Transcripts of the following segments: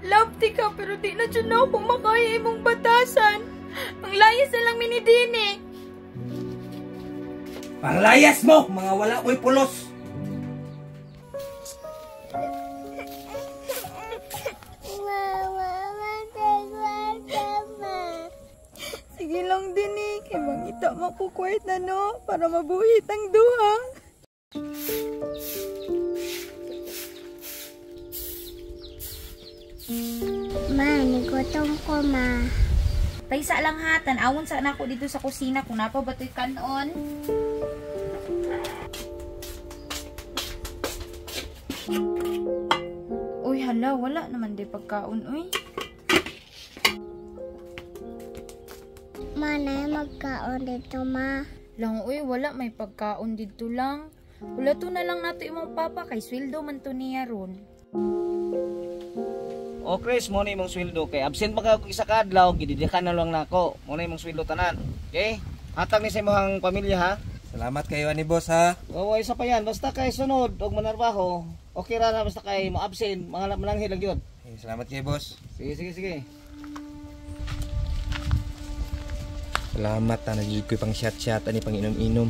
Love ti ka, pero di na dyan na ako makaya imong batasan. Ang layas na lang minidini. Panglayas mo, mga wala ko'y pulos. Sige lang din eh, kay mangita makukwart na no, para mabuhit ang duha. Ma, nigutom ko, ma. Taysa lang ha, tanawon sa anak ko dito sa kusina kung napa ba ito'y kanon. Uy, hala, wala naman di pagkaon, uy. Ma, na magkaon dito, ma. Lang, uy, wala may pagkaon dito lang. Wala to na lang nato imong papa kay sweldo man to niya ron. O Chris, mo na imong sweldo kay absent pa ka isa ka adlaw, gididikan na lang nako. Mo na imong sweldo tanan. Okay? Hatag ni sa imong pamilya ha. Salamat kayo ani boss ha. Oo, isa pa yan. Basta kay sunod og manarbaho. Okay ra na basta kay mo absent, mga mananghid lang gyud. Salamat kayo boss. Sige. Salamat na nagigid ko pang shot ani pang inom-inom.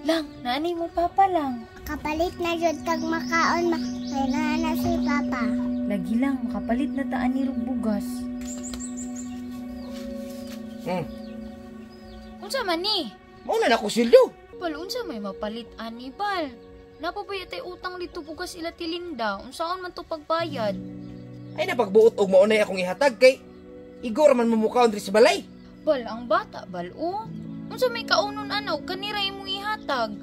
Lang, naani mo papa lang. Kapalit na jud kag makaon, ma. Kaya na si papa. Lagi lang, makapalit na taan ni bugas. Unsa man ni? Mo na ako sweldo. Bal, unsa may mapalit ani bal? Napabaya tay utang dito bugas ila tilinda. Unsaon man to pagbayad? Ay napagbuot og maunay akong ihatag kay igor man mumukaon diri sa balay. Bal, ang bata bal o. Unsa may kaunon anaw kanira imong ihatag?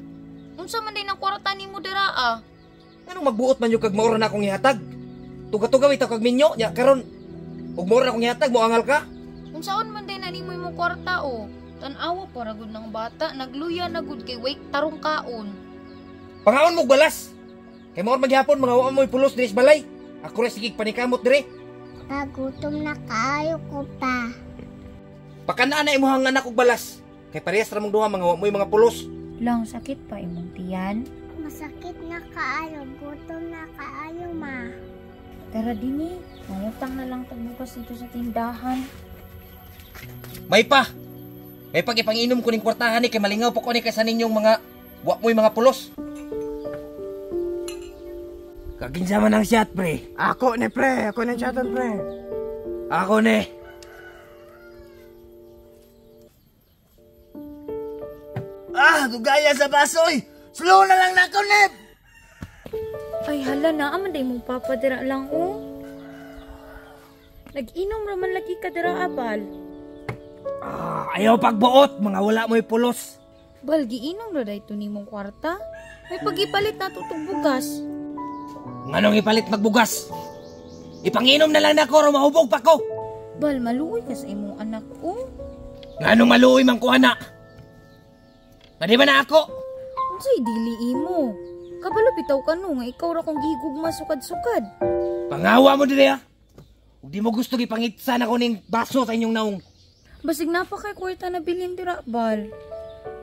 Unsa man din ang kwarta nimo diraa? Anong magbuot man yung kag maura na akong ihatag? Tuga-tuga bitaw kag minyo nya karon ug maura na akong ihatag mo angal ka? Unsaon man din nimo imong kwarta o? Tan-awa para gud ng bata, nagluya na gud kay wake tarong kaon. Pangaon mo balas. Kay maor maghapon mga wa mo'y pulos diri sa balay. Ako ra sigig panikamot diri. Pagutom na kaayo ko pa. Pakanaan na imuhang anak og balas. Kay parehas ra mong duha mga wa mo'y mga pulos. Lang sakit pa imong tiyan. Masakit na kaayo, gutom na kaayo, ma. Tara dini, mangutang na lang tagbukas dito sa tindahan. May pa. May pag-ipanginom ko ning kwartahan ni kay malingaw pa ko ni kaysa ninyong mga wa mo'y mga pulos. Kaginsa man ang shot, pre. Ako ni pre, ako ni shatan pre. Ako ni. Dugaya sa basoy. Slow na lang na ko, Nep. Ay hala na, aman day mong papadira lang o. Nag-inom raman lagi ka dira abal. Ayaw pagbuot, mga wala mo'y pulos. Bal, giinom ra day ito ni mong kwarta. May pagipalit na tutog bugas. Nganong ipalit magbugas? Ipanginom na lang na ko, rumahubog pa ko. Bal, maluoy ka sa imong anak o. Nganong maluoy man ko, anak? Pwede ba na ako? Unsay dili imo? Kabalo bitaw ka no, nga ikaw ra kong gihigugma sukad-sukad. Pangawa mo dili ha? Ug di mo gusto gipangitsa na ko ning baso sa inyong naong. Basig na pa kay kwarta na bilin dira, Bal.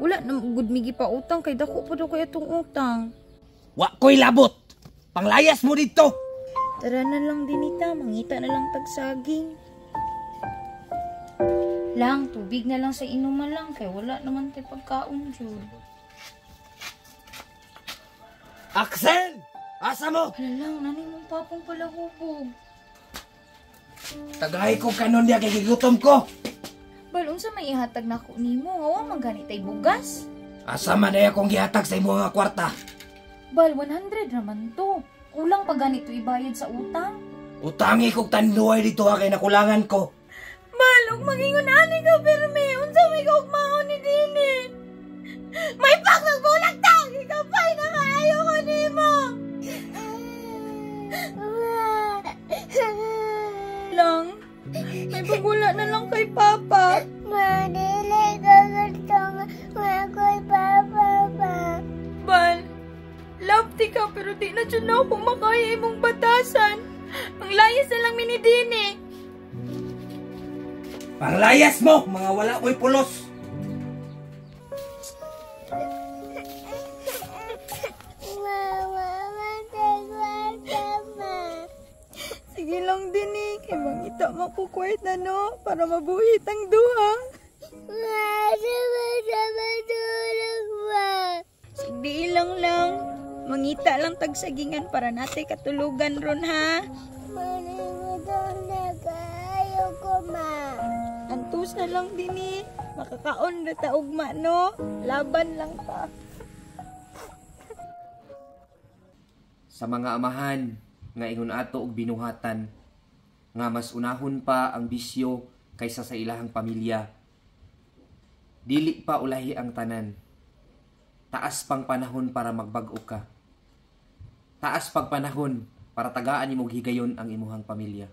Wala na gud migi pa utang kay dako pa daw kay atong utang. Wa ko'y labot. Panglayas mo dito. Tara na lang dinita, mangita na lang tagsaging. Lang, tubig na lang sa inuman lang kay wala naman tayo pagkaon dyan. Axel! Asa mo? Hala lang, nanay mong papang pala hubog. Tagay ko kanon diya kay gigutom ko. Bal, unsa may ihatag na ko nimo? Hawa maganit ay bugas. Asa man ay akong gihatag sa imo nga kwarta? Bal, 100 naman to. Kulang pa ganito ibayad sa utang. Utangi kong tanduay dito ha kay nakulangan ko. Bal, ug magingon ani ka pirmi. Unsa may kaugmaon ni Dini? May pak nagbulag tang. Ikapay na kaayo ko nimo. Lang, may pagula na lang kay Papa. Madili ka gusto nga ako'y papa pa. Bal, love ti ka pero di na dyan na ako makaya imong batasan. Ang layas na lang minidini. Panglayas mo, mga wala ko'y pulos. Mama, mangita mo ko kwarta no para mabuhit ang duha. Sama-sama tulog ma. Sige lang. Mangita lang tagsagingan para natay katulugan ron ha. Manimutong na kayo ko ma. Antus na lang din makakaon na ta ugma no. Laban lang ta. Sa mga amahan nga ingon ato og binuhatan nga mas unahon pa ang bisyo kaysa sa ilahang pamilya. Dili pa ulahi ang tanan. Taas pang panahon para magbag-o ka. Taas pag panahon para tagaan nimo higayon ang imuhang pamilya.